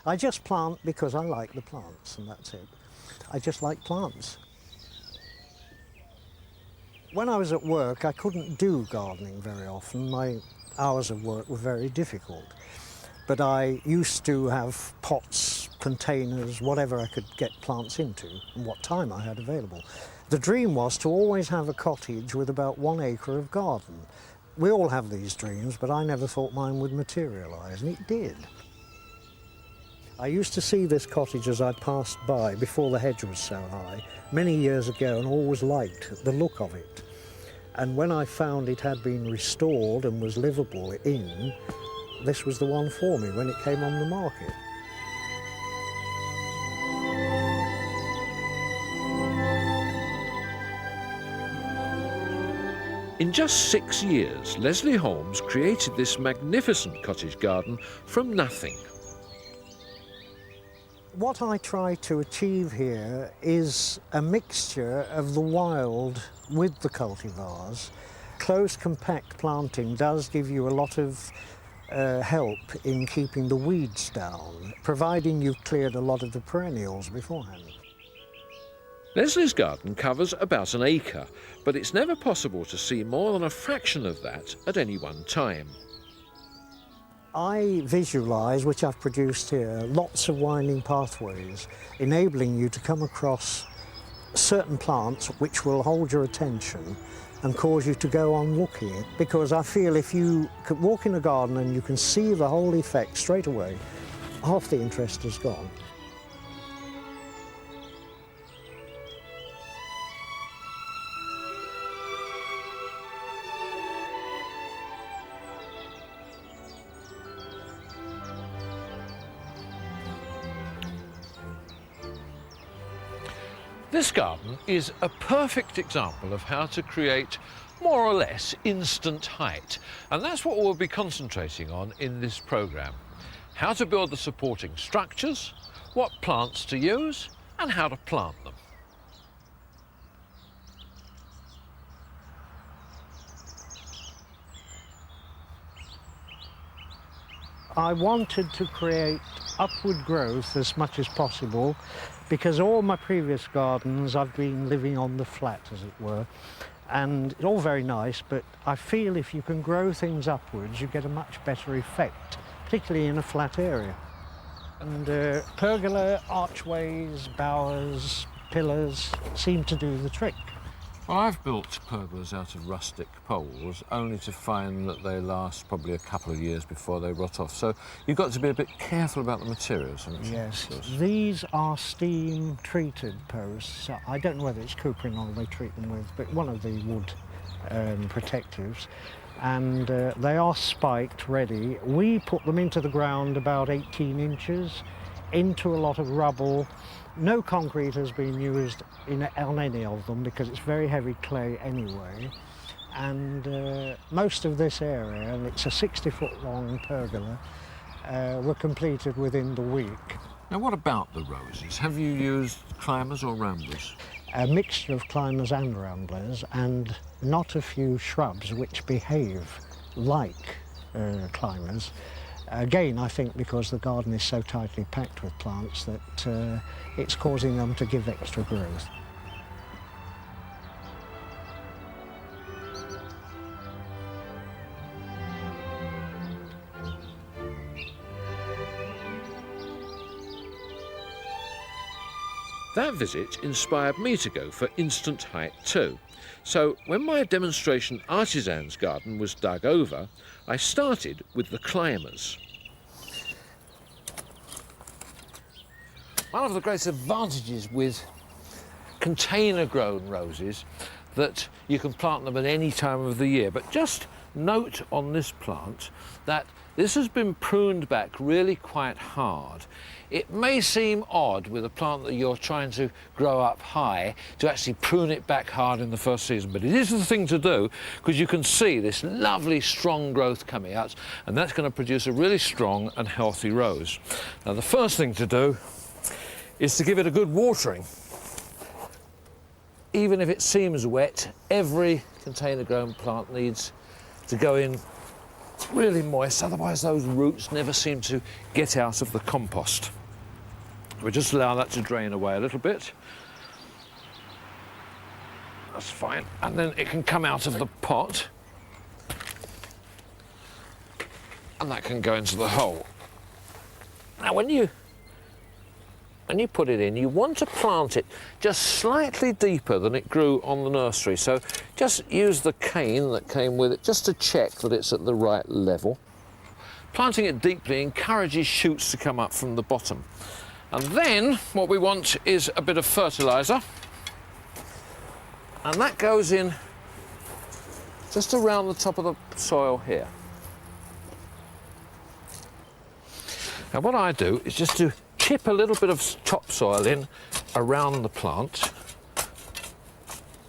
I just plant because I like the plants, and that's it. I just like plants. When I was at work, I couldn't do gardening very often. My hours of work were very difficult. But I used to have pots, containers, whatever I could get plants into and what time I had available. The dream was to always have a cottage with about 1 acre of garden. We all have these dreams, but I never thought mine would materialise, and it did. I used to see this cottage as I passed by before the hedge was so high, many years ago, and always liked the look of it. And when I found it had been restored and was livable in, this was the one for me when it came on the market. In just 6 years, Leslie Holmes created this magnificent cottage garden from nothing. What I try to achieve here is a mixture of the wild with the cultivars. Close, compact planting does give you a lot of help in keeping the weeds down, providing you've cleared a lot of the perennials beforehand. Leslie's garden covers about 1 acre, but it's never possible to see more than a fraction of that at any one time. I visualise, which I've produced here, lots of winding pathways, enabling you to come across certain plants which will hold your attention and cause you to go on looking. Because I feel if you could walk in a garden and you can see the whole effect straight away, half the interest is gone. This garden is a perfect example of how to create more or less instant height, and that's what we'll be concentrating on in this programme. How to build the supporting structures, what plants to use, and how to plant them. I wanted to create upward growth as much as possible, because all my previous gardens I've been living on the flat, as it were, and it's all very nice, but I feel if you can grow things upwards you get a much better effect, particularly in a flat area. And pergola, archways, bowers, pillars seem to do the trick. Well, I've built pergolas out of rustic poles, only to find that they last probably a couple of years before they rot off. So you've got to be a bit careful about the materials, haven't you? Yes, these are steam-treated posts. I don't know whether it's cuprinol they treat them with, but one of the wood protectives. And they are spiked, ready. We put them into the ground about 18 inches, into a lot of rubble. No concrete has been used on any of them because it's very heavy clay anyway. And most of this area, and it's a 60-foot long pergola, were completed within the week. Now, what about the roses? Have you used climbers or ramblers? A mixture of climbers and ramblers, and not a few shrubs which behave like climbers. Again, I think because the garden is so tightly packed with plants that it's causing them to give extra growth. That visit inspired me to go for instant height too. So when my demonstration artisan's garden was dug over, I started with the climbers. One of the great advantages with container-grown roses that you can plant them at any time of the year, but just note on this plant that this has been pruned back really quite hard. It may seem odd with a plant that you're trying to grow up high to actually prune it back hard in the first season, but it is the thing to do because you can see this lovely strong growth coming out, and that's going to produce a really strong and healthy rose. Now, the first thing to do is to give it a good watering. Even if it seems wet, every container-grown plant needs to go in really moist, otherwise those roots never seem to get out of the compost. We just allow that to drain away a little bit. That's fine. And then it can come out of the pot. And that can go into the hole. Now, when you put it in, you want to plant it just slightly deeper than it grew on the nursery. So just use the cane that came with it just to check that it's at the right level. Planting it deeply encourages shoots to come up from the bottom. And then what we want is a bit of fertiliser. And that goes in just around the top of the soil here. Now what I do is just to chip a little bit of topsoil in around the plant,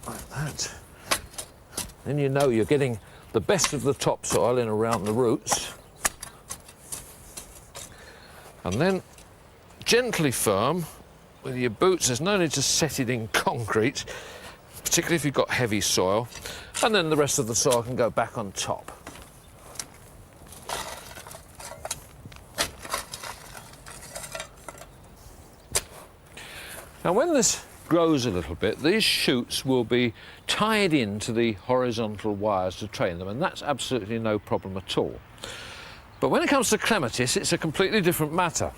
like that. Then you know you're getting the best of the topsoil in around the roots. And then gently firm with your boots. There's no need to set it in concrete, particularly if you've got heavy soil. And then the rest of the soil can go back on top. Now when this grows a little bit, these shoots will be tied into the horizontal wires to train them, and that's absolutely no problem at all. But when it comes to clematis, it's a completely different matter.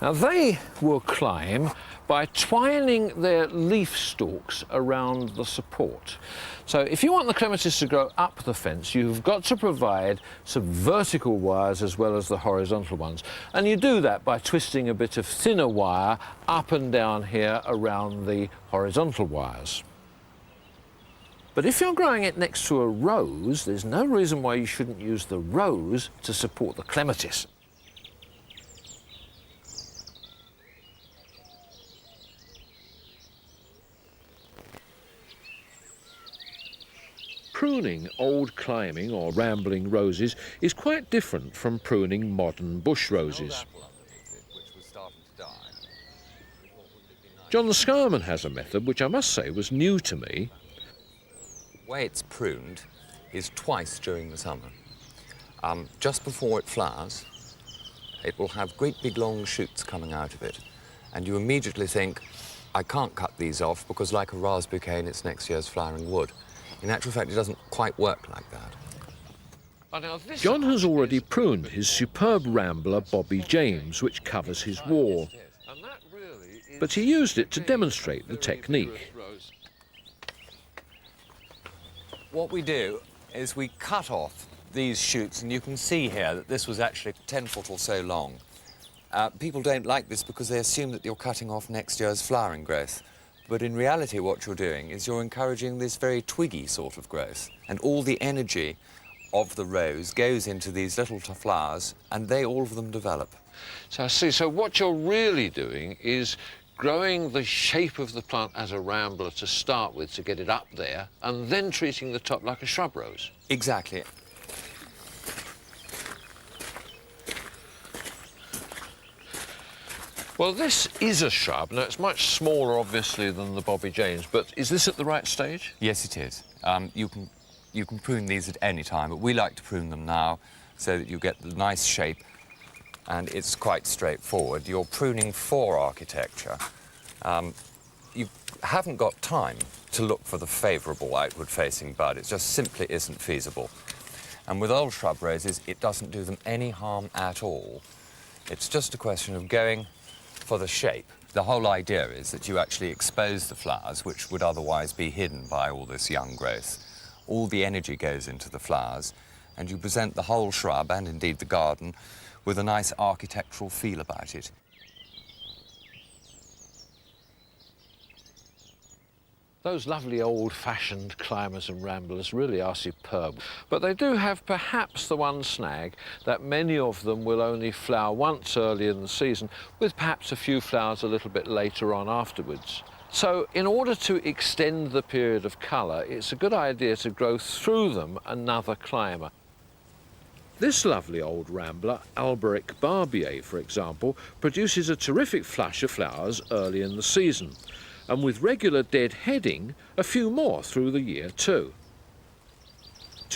Now they will climb by twining their leaf stalks around the support. So if you want the clematis to grow up the fence, you've got to provide some vertical wires as well as the horizontal ones. And you do that by twisting a bit of thinner wire up and down here around the horizontal wires. But if you're growing it next to a rose, there's no reason why you shouldn't use the rose to support the clematis. Pruning old climbing or rambling roses is quite different from pruning modern bush roses. John the Scarman has a method which I must say was new to me. The way it's pruned is twice during the summer. Just before it flowers, it will have great big long shoots coming out of it. And you immediately think, I can't cut these off because like a raspberry cane, it's next year's flowering wood. In actual fact, it doesn't quite work like that. John has already pruned his superb rambler Bobby James, which covers his wall. But he used it to demonstrate the technique. What we do is we cut off these shoots, and you can see here that this was actually 10 foot or so long. People don't like this because they assume that you're cutting off next year's flowering growth. But in reality, what you're doing is you're encouraging this very twiggy sort of growth. And all the energy of the rose goes into these little flowers, and all of them develop. So I see, so what you're really doing is growing the shape of the plant as a rambler to start with to get it up there, and then treating the top like a shrub rose. Exactly. Well, this is a shrub. Now, it's much smaller, obviously, than the Bobby James, but is this at the right stage? Yes, it is. You can prune these at any time, but we like to prune them now so that you get the nice shape, and it's quite straightforward. You're pruning for architecture. You haven't got time to look for the favourable outward-facing bud. It just simply isn't feasible. And with old shrub roses, it doesn't do them any harm at all. It's just a question of going for the shape. The whole idea is that you actually expose the flowers, which would otherwise be hidden by all this young growth. All the energy goes into the flowers, and you present the whole shrub, and indeed the garden, with a nice architectural feel about it. Those lovely old-fashioned climbers and ramblers really are superb. But they do have perhaps the one snag that many of them will only flower once early in the season, with perhaps a few flowers a little bit later on afterwards. So in order to extend the period of colour, it's a good idea to grow through them another climber. This lovely old rambler, Alberic barbier, for example, produces a terrific flush of flowers early in the season, and with regular dead heading, a few more through the year too.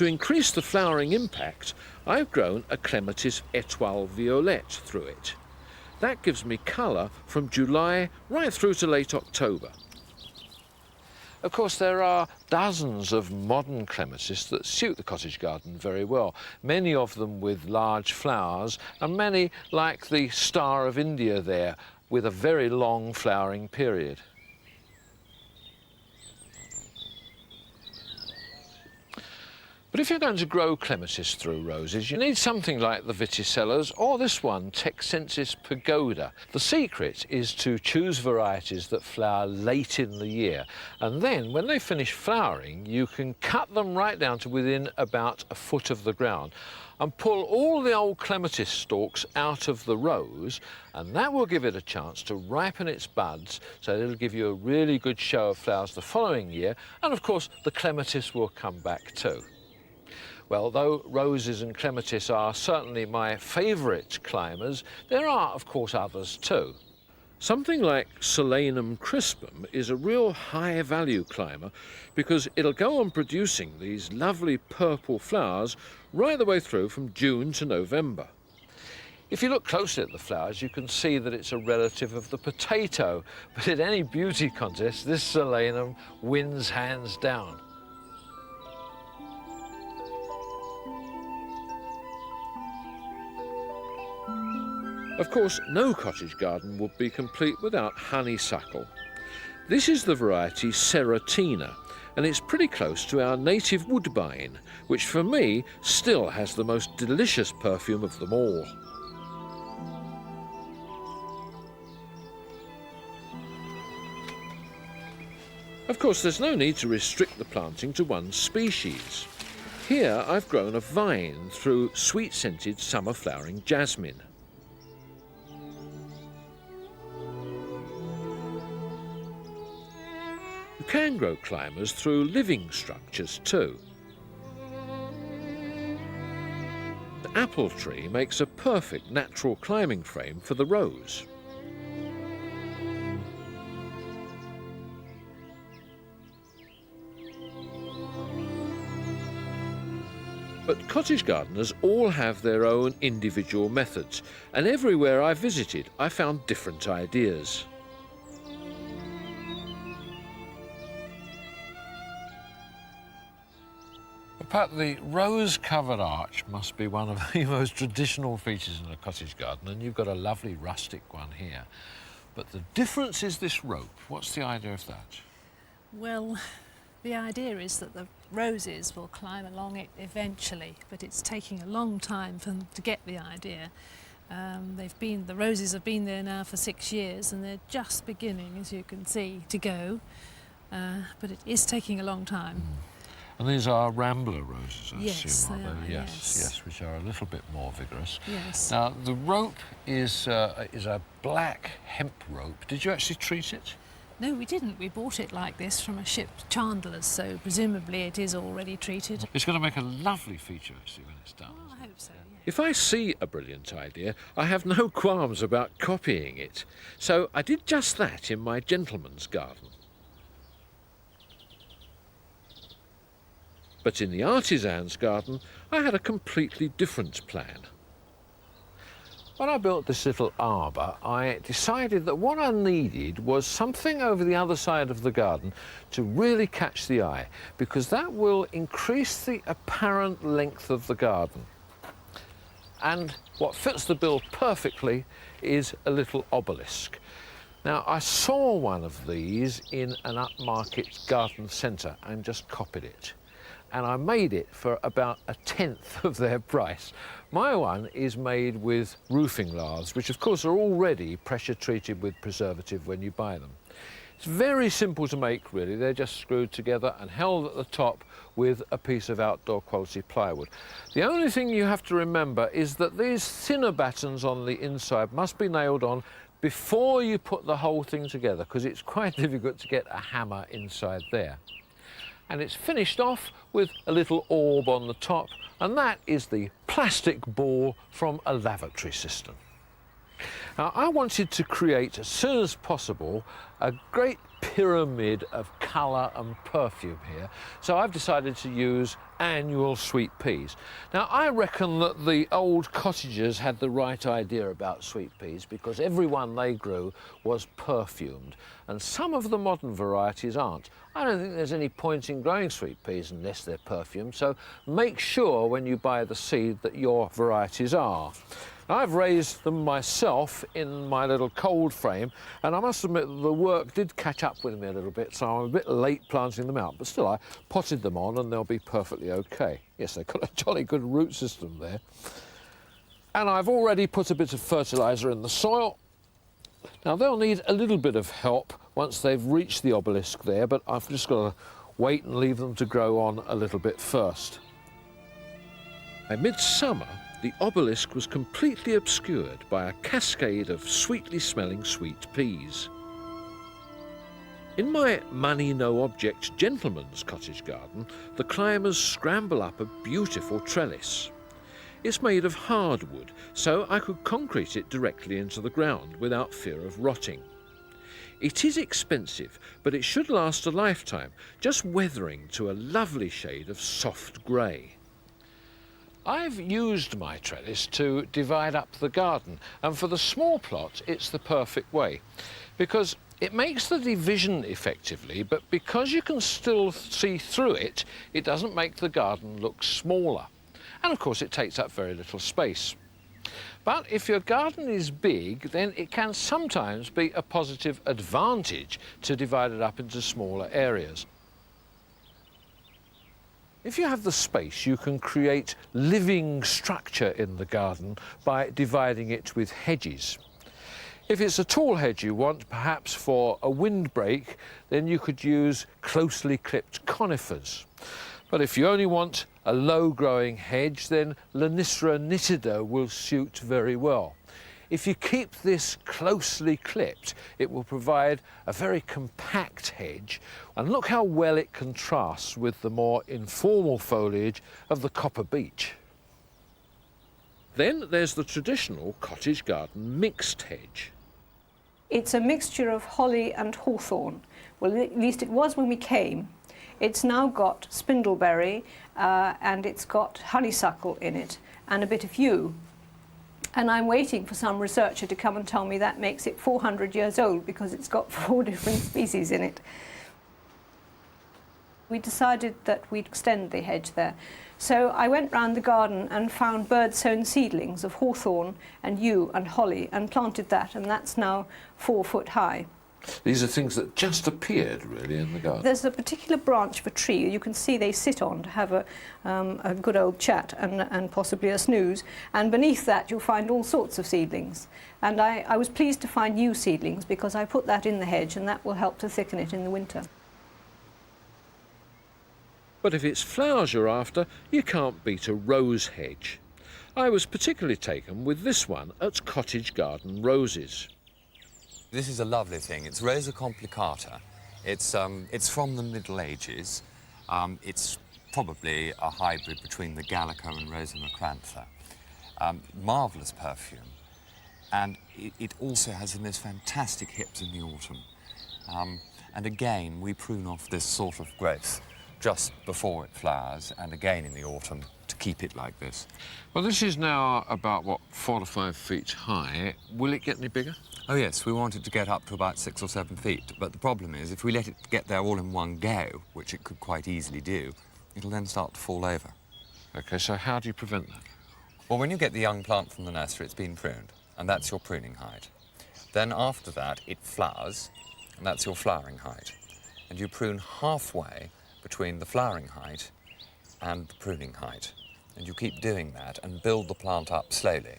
To increase the flowering impact, I've grown a Clematis étoile violette through it. That gives me colour from July right through to late October. Of course, there are dozens of modern clematis that suit the cottage garden very well, many of them with large flowers, and many like the Star of India there, with a very long flowering period. But if you're going to grow clematis through roses, you need something like the Viticellas or this one, Texensis Pagoda. The secret is to choose varieties that flower late in the year, and then when they finish flowering, you can cut them right down to within about a foot of the ground and pull all the old clematis stalks out of the rose, and that will give it a chance to ripen its buds, so it'll give you a really good show of flowers the following year, and of course the clematis will come back too. Well, though roses and clematis are certainly my favourite climbers, there are, of course, others too. Something like Solanum crispum is a real high-value climber because it'll go on producing these lovely purple flowers right the way through from June to November. If you look closely at the flowers, you can see that it's a relative of the potato, but in any beauty contest, this Solanum wins hands down. Of course, no cottage garden would be complete without honeysuckle. This is the variety Serratina, and it's pretty close to our native woodbine, which for me still has the most delicious perfume of them all. Of course, there's no need to restrict the planting to one species. Here I've grown a vine through sweet-scented summer-flowering jasmine. You can grow climbers through living structures too. The apple tree makes a perfect natural climbing frame for the rose. But cottage gardeners all have their own individual methods, and everywhere I visited I found different ideas. Pat, the rose-covered arch must be one of the most traditional features in a cottage garden, and you've got a lovely rustic one here. But the difference is this rope. What's the idea of that? Well, the idea is that the roses will climb along it eventually, but it's taking a long time for them to get the idea. The roses have been there now for 6 years, and they're just beginning, as you can see, to go. But it is taking a long time. And these are rambler roses, I yes, assume, aren't they? Are, yes, which are a little bit more vigorous. Yes. Now, the rope is a black hemp rope. Did you actually treat it? No, we didn't. We bought it like this from a ship, Chandler's, so presumably it is already treated. It's going to make a lovely feature, actually, when it's done. Oh, I hope so, yeah. If I see a brilliant idea, I have no qualms about copying it. So I did just that in my gentleman's garden. But in the artisan's garden, I had a completely different plan. When I built this little arbour, I decided that what I needed was something over the other side of the garden to really catch the eye, because that will increase the apparent length of the garden. And what fits the bill perfectly is a little obelisk. Now, I saw one of these in an upmarket garden centre and just copied it. And I made it for about 1/10 of their price. My one is made with roofing laths, which of course are already pressure treated with preservative when you buy them. It's very simple to make, really. They're just screwed together and held at the top with a piece of outdoor quality plywood. The only thing you have to remember is that these thinner battens on the inside must be nailed on before you put the whole thing together, because it's quite difficult to get a hammer inside there. And it's finished off with a little orb on the top, and that is the plastic ball from a lavatory system. Now, I wanted to create, as soon as possible, a great pyramid of colour and perfume here, so I've decided to use annual sweet peas. Now, I reckon that the old cottagers had the right idea about sweet peas because every one they grew was perfumed, and some of the modern varieties aren't. I don't think there's any point in growing sweet peas unless they're perfumed, so make sure when you buy the seed that your varieties are. I've raised them myself in my little cold frame, and I must admit that the work did catch up with me a little bit, so I'm a bit late planting them out, but still I potted them on and they'll be perfectly okay. Yes, they've got a jolly good root system there. And I've already put a bit of fertiliser in the soil. Now they'll need a little bit of help once they've reached the obelisk there, but I've just got to wait and leave them to grow on a little bit first. By midsummer, the obelisk was completely obscured by a cascade of sweetly smelling sweet peas. In my money no object gentleman's cottage garden, the climbers scramble up a beautiful trellis. It's made of hardwood, so I could concrete it directly into the ground without fear of rotting. It is expensive, but it should last a lifetime, just weathering to a lovely shade of soft grey. I've used my trellis to divide up the garden, and for the small plot it's the perfect way because it makes the division effectively, but because you can still see through it, it doesn't make the garden look smaller. And of course it takes up very little space. But if your garden is big, then it can sometimes be a positive advantage to divide it up into smaller areas. If you have the space, you can create living structure in the garden by dividing it with hedges. If it's a tall hedge you want, perhaps for a windbreak, then you could use closely clipped conifers. But if you only want a low-growing hedge, then Lonicera nitida will suit very well. If you keep this closely clipped, it will provide a very compact hedge, and look how well it contrasts with the more informal foliage of the copper beech. Then there's the traditional cottage garden mixed hedge. It's a mixture of holly and hawthorn. Well, at least it was when we came. It's now got spindleberry and it's got honeysuckle in it and a bit of yew. And I'm waiting for some researcher to come and tell me that makes it 400 years old because it's got 4 different species in it. We decided that we'd extend the hedge there. So I went round the garden and found bird-sown seedlings of hawthorn and yew and holly and planted that, and that's now 4 foot high. These are things that just appeared, really, in the garden. There's a particular branch of a tree you can see they sit on to have a good old chat and possibly a snooze, and beneath that you'll find all sorts of seedlings. And I was pleased to find yew seedlings because I put that in the hedge and that will help to thicken it in the winter. But if it's flowers you're after, you can't beat a rose hedge. I was particularly taken with this one at Cottage Garden Roses. This is a lovely thing. It's Rosa complicata. It's from the Middle Ages. It's probably a hybrid between the Gallica and Rosa macrantha. Marvellous perfume. And it also has the most fantastic hips in the autumn. And again, we prune off this sort of growth just before it flowers, and again in the autumn to keep it like this. Well, this is now about, what, 4 to 5 feet high. Will it get any bigger? Oh yes, we want it to get up to about 6 or 7 feet, but the problem is if we let it get there all in one go, which it could quite easily do, it'll then start to fall over. OK, so how do you prevent that? Well, when you get the young plant from the nursery, it's been pruned, and that's your pruning height. Then after that, it flowers, and that's your flowering height. And you prune halfway between the flowering height and the pruning height. And you keep doing that and build the plant up slowly.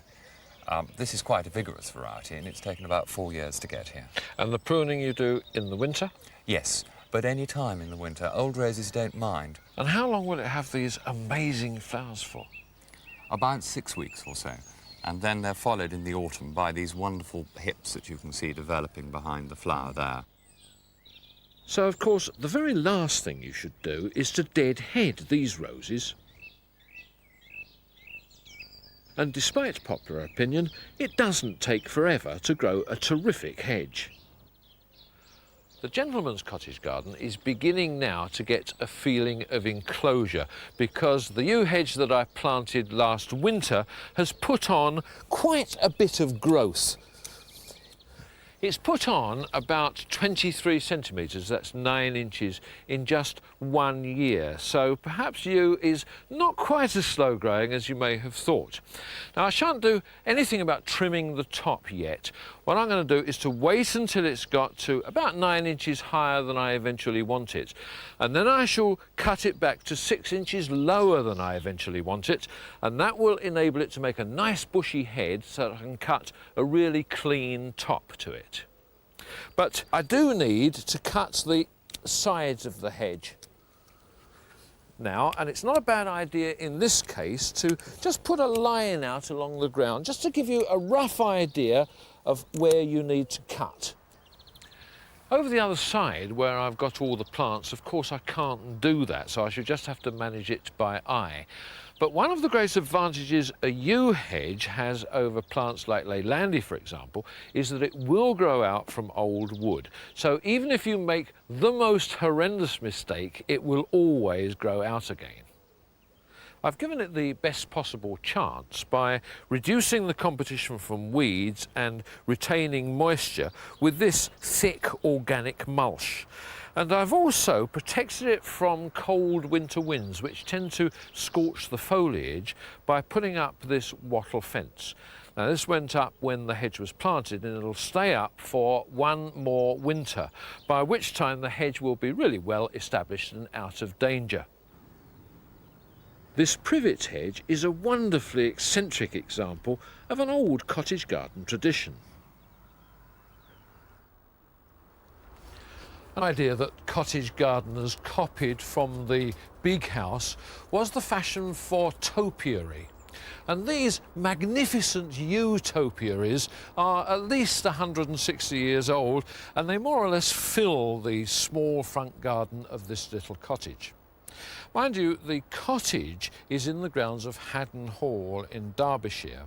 This is quite a vigorous variety, and it's taken about 4 years to get here. And the pruning you do in the winter? Yes, but any time in the winter. Old roses don't mind. And how long will it have these amazing flowers for? About 6 weeks or so. And then they're followed in the autumn by these wonderful hips that you can see developing behind the flower there. So, of course, the very last thing you should do is to deadhead these roses. And despite popular opinion, it doesn't take forever to grow a terrific hedge. The gentleman's cottage garden is beginning now to get a feeling of enclosure because the yew hedge that I planted last winter has put on quite a bit of growth. It's put on about 23 centimetres, that's 9 inches, in just 1 year. So perhaps yew is not quite as slow growing as you may have thought. Now I shan't do anything about trimming the top yet. What I'm going to do is to wait until it's got to about 9 inches higher than I eventually want it. And then I shall cut it back to 6 inches lower than I eventually want it. And that will enable it to make a nice bushy head so that I can cut a really clean top to it. But I do need to cut the sides of the hedge now, and it's not a bad idea in this case to just put a line out along the ground just to give you a rough idea of where you need to cut. Over the other side, where I've got all the plants, of course I can't do that, so I should just have to manage it by eye. But one of the great advantages a yew hedge has over plants like Leylandii, for example, is that it will grow out from old wood. So even if you make the most horrendous mistake, it will always grow out again. I've given it the best possible chance by reducing the competition from weeds and retaining moisture with this thick organic mulch. And I've also protected it from cold winter winds, which tend to scorch the foliage, by putting up this wattle fence. Now this went up when the hedge was planted, and it'll stay up for 1 more winter, by which time the hedge will be really well established and out of danger. This privet hedge is a wonderfully eccentric example of an old cottage garden tradition. An idea that cottage gardeners copied from the big house was the fashion for topiary. And these magnificent yew topiaries are at least 160 years old, and they more or less fill the small front garden of this little cottage. Mind you, the cottage is in the grounds of Haddon Hall in Derbyshire,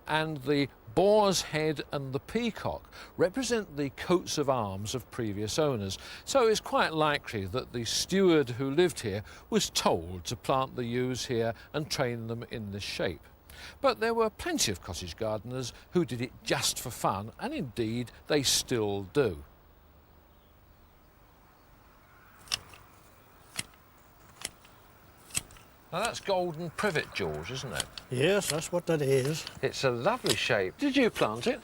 and the boar's head and the peacock represent the coats of arms of previous owners. So it's quite likely that the steward who lived here was told to plant the yews here and train them in this shape. But there were plenty of cottage gardeners who did it just for fun, and indeed they still do. Now that's golden privet, George, isn't it? Yes, that's what that is. It's a lovely shape. Did you plant it?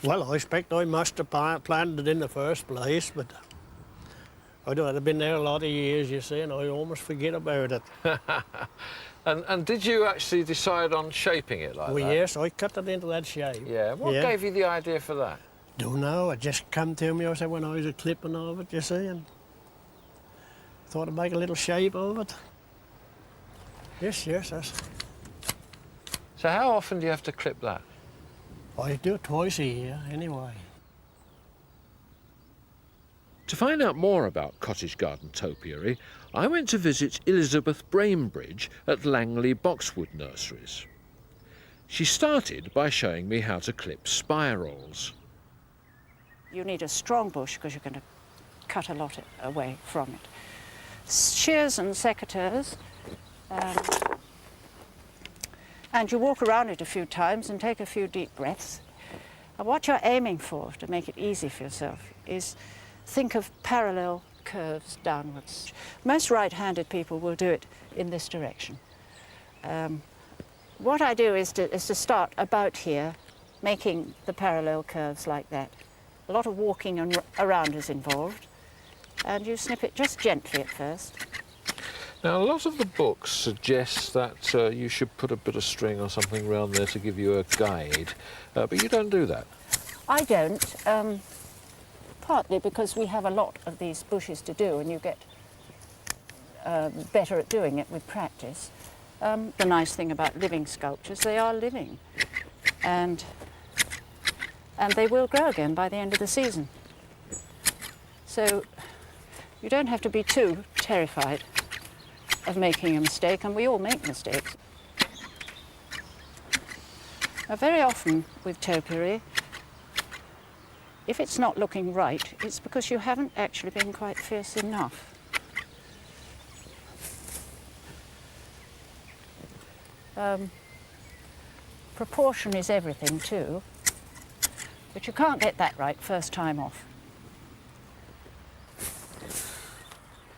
Well, I expect I must have planted it in the first place, but I'd have been there a lot of years, you see, and I almost forget about it. And did you actually decide on shaping it like that? Well, yes, I cut it into that shape. Yeah. What gave you the idea for that? Don't know. It just come to me, I said, when I was a clipping of it, you see, and thought I'd make a little shape of it. Yes, that's... So how often do you have to clip that? I do it twice a year, anyway. To find out more about cottage garden topiary, I went to visit Elizabeth Brainbridge at Langley Boxwood Nurseries. She started by showing me how to clip spirals. You need a strong bush because you're going to cut a lot away from it. Shears and secateurs, and you walk around it a few times and take a few deep breaths. And what you're aiming for, to make it easy for yourself, is think of parallel curves downwards. Most right-handed people will do it in this direction. What I do is to start about here, making the parallel curves like that. A lot of walking around is involved, and you snip it just gently at first. Now, a lot of the books suggest that you should put a bit of string or something around there to give you a guide, but you don't do that. I don't, partly because we have a lot of these bushes to do, and you get better at doing it with practice. The nice thing about living sculptures, they are living, and they will grow again by the end of the season. So you don't have to be too terrified of making a mistake, and we all make mistakes. Now, very often with topiary, if it's not looking right, it's because you haven't actually been quite fierce enough. Proportion is everything too, but you can't get that right first time off.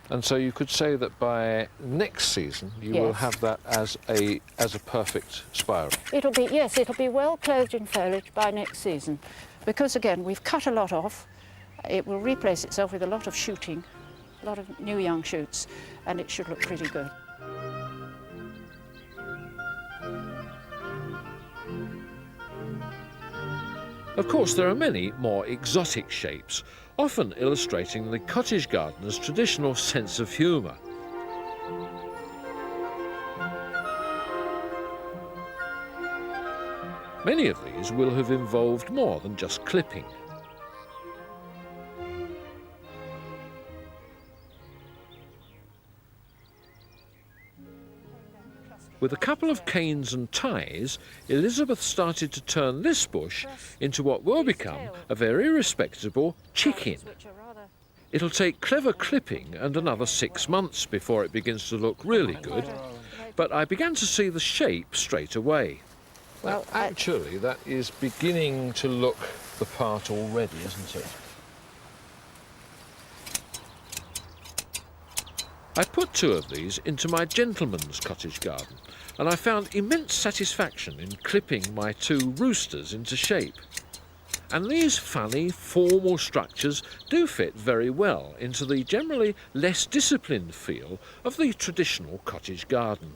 And so you could say that by next season you will Yes. have that as a perfect spiral. It'll be, yes, it'll be well clothed in foliage by next season, because again we've cut a lot off. It will replace itself with a lot of shooting, a lot of new young shoots, and it should look pretty good. Of course, there are many more exotic shapes, often illustrating the cottage gardener's traditional sense of humour. Many of these will have involved more than just clipping. With a couple of canes and ties, Elizabeth started to turn this bush into what will become a very respectable chicken. It'll take clever clipping and another 6 months before it begins to look really good, but I began to see the shape straight away. Well, actually, that is beginning to look the part already, isn't it? I put 2 of these into my gentleman's cottage garden, and I found immense satisfaction in clipping my 2 roosters into shape. And these funny, formal structures do fit very well into the generally less disciplined feel of the traditional cottage garden.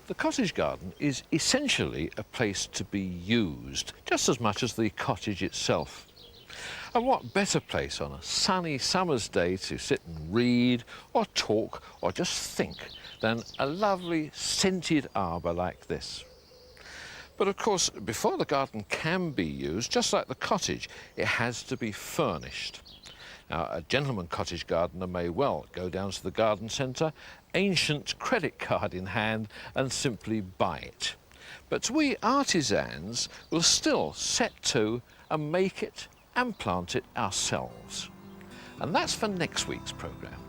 The cottage garden is essentially a place to be used, just as much as the cottage itself. And what better place on a sunny summer's day to sit and read or talk or just think than a lovely scented arbour like this. But of course, before the garden can be used, just like the cottage, it has to be furnished. Now, a gentleman cottage gardener may well go down to the garden centre, ancient credit card in hand, and simply buy it. But we artisans will still set to and make it and plant it ourselves. And that's for next week's programme.